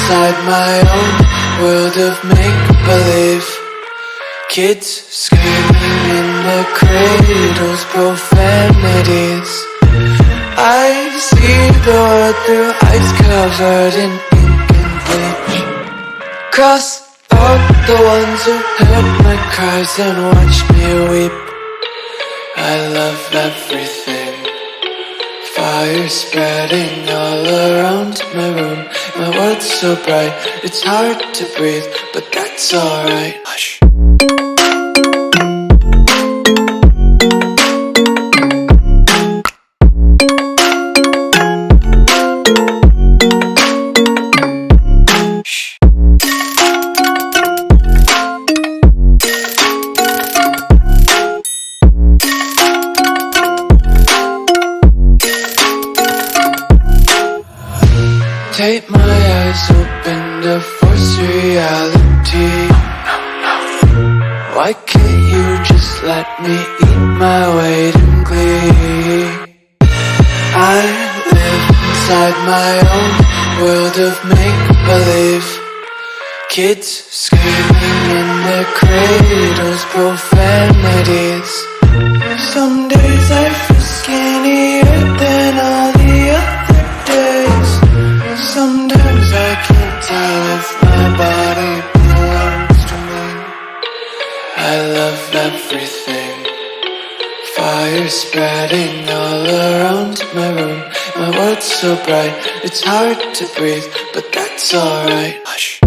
inside my own world of make-believe. Kids screaming in their cradles, profanities. I see the world through ice covered in ink and bleach. Cross out the ones who heard my cries and watched me weep. I love everything. Fire spreading all around my room. My world's so bright, it's hard to breathe, but that's alright. Hush. Tape my eyes open to force reality. Why can't you just let me eat my weight in glee? I live inside my own world of make-believe. Kids screaming in their cradles, profanities. Some days I feel skinnier than all the other days. Sometimes I can't tell if my body belongs to me. I love everything. Fire spreading all around my room. My world's so bright, it's hard to breathe, but that's alright. Hush.